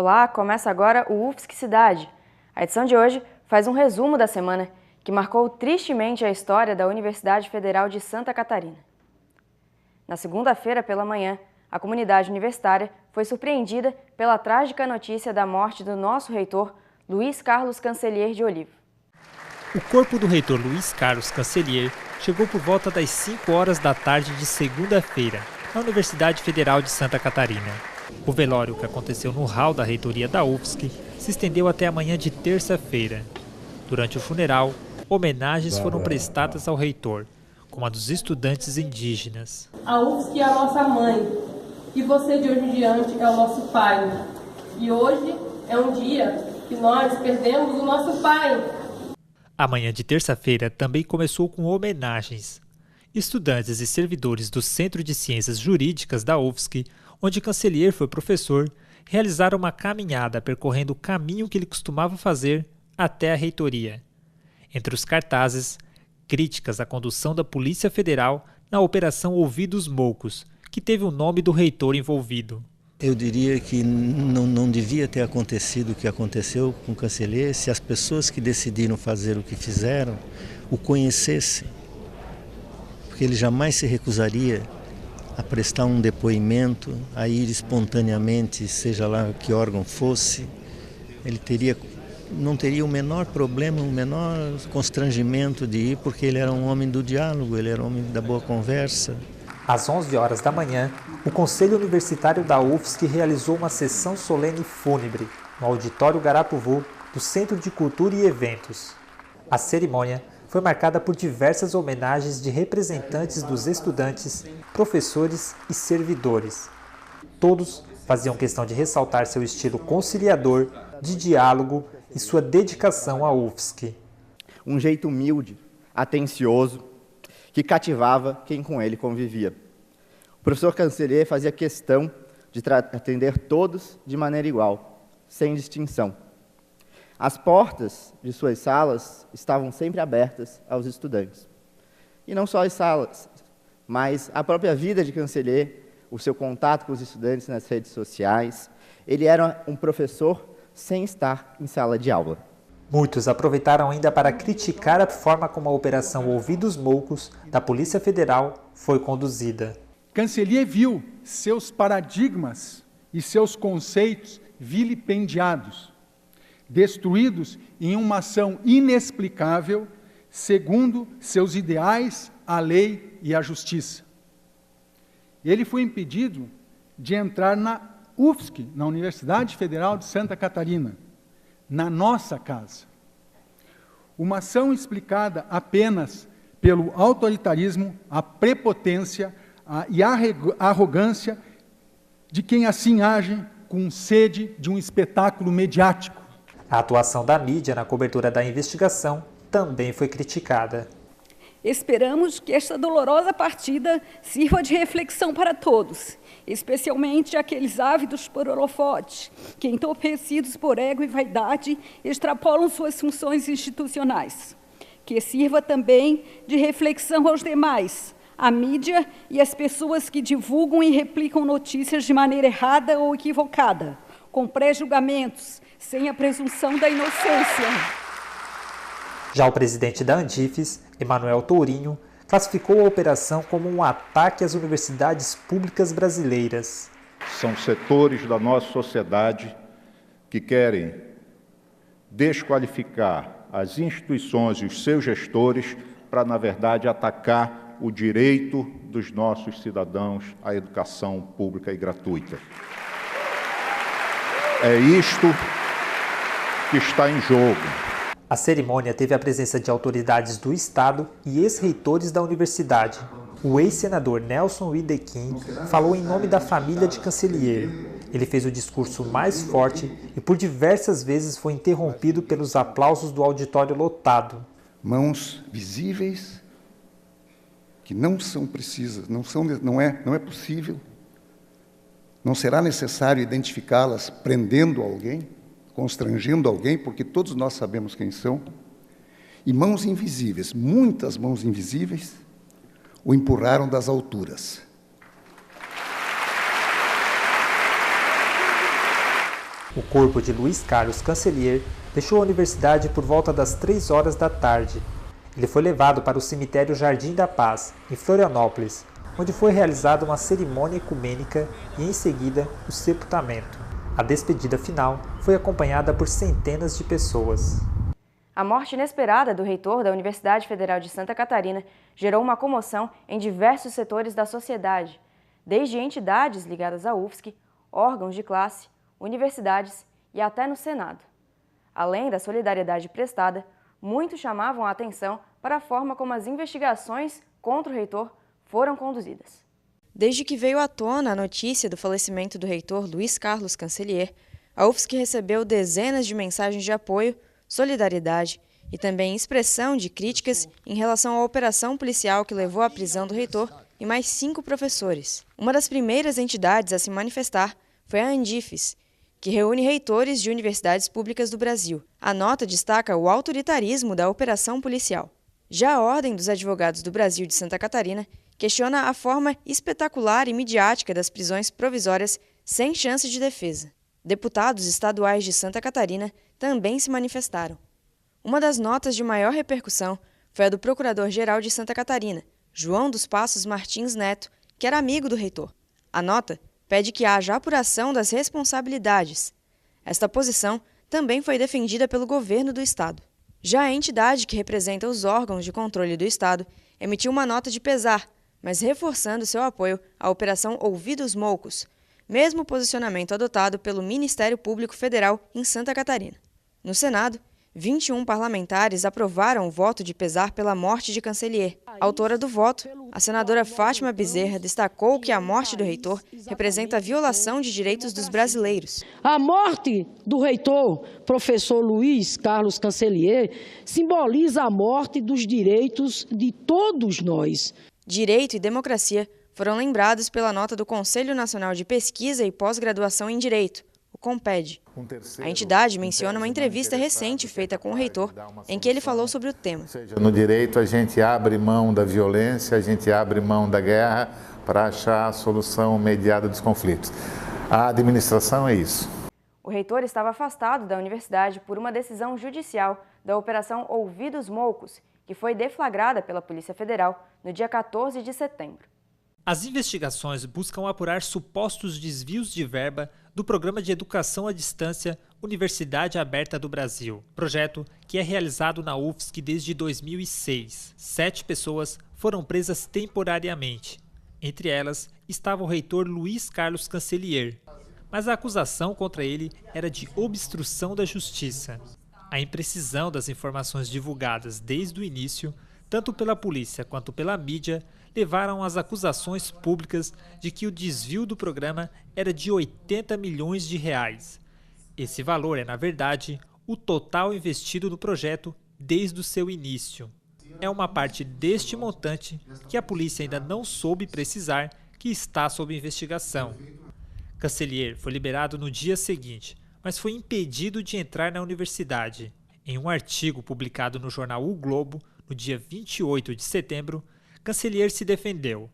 Olá, começa agora o UFSC Cidade. A edição de hoje faz um resumo da semana que marcou tristemente a história da Universidade Federal de Santa Catarina. Na segunda-feira pela manhã, a comunidade universitária foi surpreendida pela trágica notícia da morte do nosso reitor, Luiz Carlos Cancellier de Oliva. O corpo do reitor Luiz Carlos Cancellier chegou por volta das 5 horas da tarde de segunda-feira, na Universidade Federal de Santa Catarina. O velório, que aconteceu no hall da reitoria da UFSC, se estendeu até a manhã de terça-feira. Durante o funeral, homenagens foram prestadas ao reitor, como a dos estudantes indígenas. A UFSC é a nossa mãe, e você de hoje em diante é o nosso pai. E hoje é um dia que nós perdemos o nosso pai. A manhã de terça-feira também começou com homenagens. Estudantes e servidores do Centro de Ciências Jurídicas da UFSC, onde Cancellier foi professor, realizaram uma caminhada percorrendo o caminho que ele costumava fazer até a reitoria. Entre os cartazes, críticas à condução da Polícia Federal na Operação Ouvidos Moucos, que teve o nome do reitor envolvido. Eu diria que não devia ter acontecido o que aconteceu com o Cancellier se as pessoas que decidiram fazer o que fizeram o conhecessem. Porque ele jamais se recusaria a prestar um depoimento, a ir espontaneamente, seja lá que órgão fosse. Ele não teria o menor problema, o menor constrangimento de ir, porque ele era um homem do diálogo, ele era um homem da boa conversa. Às 11 horas da manhã, o Conselho Universitário da UFSC realizou uma sessão solene fúnebre no Auditório Garapuvu do Centro de Cultura e Eventos. A cerimônia foi marcada por diversas homenagens de representantes dos estudantes, professores e servidores. Todos faziam questão de ressaltar seu estilo conciliador, de diálogo e sua dedicação à UFSC. Um jeito humilde, atencioso, que cativava quem com ele convivia. O professor Cancellier fazia questão de atender todos de maneira igual, sem distinção. As portas de suas salas estavam sempre abertas aos estudantes. E não só as salas, mas a própria vida de Cancellier, o seu contato com os estudantes nas redes sociais. Ele era um professor sem estar em sala de aula. Muitos aproveitaram ainda para criticar a forma como a Operação Ouvidos Moucos da Polícia Federal foi conduzida. Cancellier viu seus paradigmas e seus conceitos vilipendiados, destruídos em uma ação inexplicável, segundo seus ideais, a lei e a justiça. Ele foi impedido de entrar na UFSC, na Universidade Federal de Santa Catarina, na nossa casa. Uma ação explicada apenas pelo autoritarismo, a prepotência e a arrogância de quem assim age com sede de um espetáculo mediático. A atuação da mídia na cobertura da investigação também foi criticada. Esperamos que esta dolorosa partida sirva de reflexão para todos, especialmente aqueles ávidos por holofote, que, entorpecidos por ego e vaidade, extrapolam suas funções institucionais. Que sirva também de reflexão aos demais, à mídia e às pessoas que divulgam e replicam notícias de maneira errada ou equivocada, com pré-julgamentos, sem a presunção da inocência. Já o presidente da Andifes, Emanuel Tourinho, classificou a operação como um ataque às universidades públicas brasileiras. São setores da nossa sociedade que querem desqualificar as instituições e os seus gestores para, na verdade, atacar o direito dos nossos cidadãos à educação pública e gratuita. É isto que está em jogo. A cerimônia teve a presença de autoridades do Estado e ex-reitores da universidade. O ex-senador Nelson Idequim falou em nome da família de Cancellier. Ele fez o discurso mais forte e por diversas vezes foi interrompido pelos aplausos do auditório lotado. Mãos visíveis que não são precisas, não é possível, não será necessário identificá-las prendendo alguém, constrangendo alguém, porque todos nós sabemos quem são, e mãos invisíveis, muitas mãos invisíveis, o empurraram das alturas. O corpo de Luiz Carlos Cancelier deixou a universidade por volta das 3 horas da tarde. Ele foi levado para o cemitério Jardim da Paz, em Florianópolis, onde foi realizada uma cerimônia ecumênica e, em seguida, o sepultamento. A despedida final foi acompanhada por centenas de pessoas. A morte inesperada do reitor da Universidade Federal de Santa Catarina gerou uma comoção em diversos setores da sociedade, desde entidades ligadas à UFSC, órgãos de classe, universidades e até no Senado. Além da solidariedade prestada, muitos chamavam a atenção para a forma como as investigações contra o reitor foram conduzidas. Desde que veio à tona a notícia do falecimento do reitor Luiz Carlos Cancelier, a UFSC recebeu dezenas de mensagens de apoio, solidariedade e também expressão de críticas em relação à operação policial que levou à prisão do reitor e mais 5 professores. Uma das primeiras entidades a se manifestar foi a Andifes, que reúne reitores de universidades públicas do Brasil. A nota destaca o autoritarismo da operação policial. Já a Ordem dos Advogados do Brasil de Santa Catarina questiona a forma espetacular e midiática das prisões provisórias sem chance de defesa. Deputados estaduais de Santa Catarina também se manifestaram. Uma das notas de maior repercussão foi a do Procurador-Geral de Santa Catarina, João dos Passos Martins Neto, que era amigo do reitor. A nota pede que haja apuração das responsabilidades. Esta posição também foi defendida pelo governo do Estado. Já a entidade que representa os órgãos de controle do Estado emitiu uma nota de pesar, mas reforçando seu apoio à Operação Ouvidos Moucos, mesmo posicionamento adotado pelo Ministério Público Federal em Santa Catarina. No Senado, 21 parlamentares aprovaram o voto de pesar pela morte de Cancelier. Autora do voto, a senadora Fátima Bezerra destacou que a morte do reitor representa a violação de direitos dos brasileiros. A morte do reitor, professor Luiz Carlos Cancelier, simboliza a morte dos direitos de todos nós. Direito e democracia foram lembrados pela nota do Conselho Nacional de Pesquisa e Pós-Graduação em Direito, o CONPED. A entidade menciona uma entrevista recente feita com o reitor, em que ele falou sobre o tema. No direito, a gente abre mão da violência, a gente abre mão da guerra para achar a solução imediata dos conflitos. A administração é isso. O reitor estava afastado da universidade por uma decisão judicial da Operação Ouvidos Moucos, que foi deflagrada pela Polícia Federal no dia 14 de setembro. As investigações buscam apurar supostos desvios de verba do Programa de Educação à Distância Universidade Aberta do Brasil, projeto que é realizado na UFSC desde 2006. 7 pessoas foram presas temporariamente. Entre elas estava o reitor Luiz Carlos Cancelier, mas a acusação contra ele era de obstrução da justiça. A imprecisão das informações divulgadas desde o início, tanto pela polícia quanto pela mídia, levaram às acusações públicas de que o desvio do programa era de 80 milhões de reais. Esse valor é, na verdade, o total investido no projeto desde o seu início. É uma parte deste montante que a polícia ainda não soube precisar que está sob investigação. Cancelier foi liberado no dia seguinte, mas foi impedido de entrar na universidade. Em um artigo publicado no jornal O Globo, no dia 28 de setembro, Cancelier se defendeu.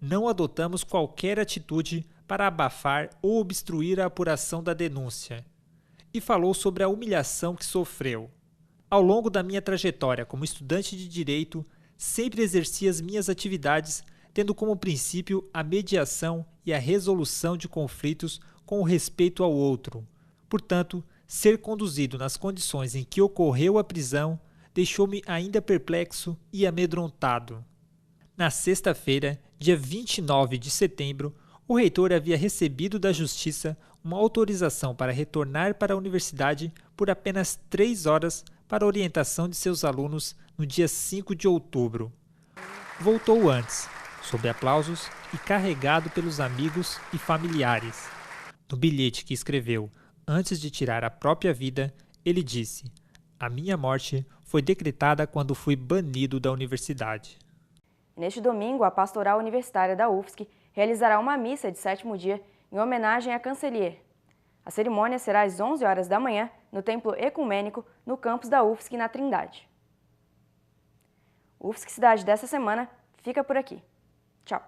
Não adotamos qualquer atitude para abafar ou obstruir a apuração da denúncia. E falou sobre a humilhação que sofreu. Ao longo da minha trajetória como estudante de direito, sempre exerci as minhas atividades tendo como princípio a mediação e a resolução de conflitos com o respeito ao outro. Portanto, ser conduzido nas condições em que ocorreu a prisão deixou-me ainda perplexo e amedrontado. Na sexta-feira, dia 29 de setembro, o reitor havia recebido da Justiça uma autorização para retornar para a universidade por apenas 3 horas para orientação de seus alunos no dia 5 de outubro. Voltou antes, sob aplausos e carregado pelos amigos e familiares. No bilhete que escreveu antes de tirar a própria vida, ele disse: "A minha morte foi decretada quando fui banido da universidade." Neste domingo, a Pastoral Universitária da UFSC realizará uma missa de 7º dia em homenagem a Cancelier. A cerimônia será às 11 horas da manhã no Templo Ecumênico, no campus da UFSC, na Trindade. O UFSC Cidade dessa semana fica por aqui. Tchau!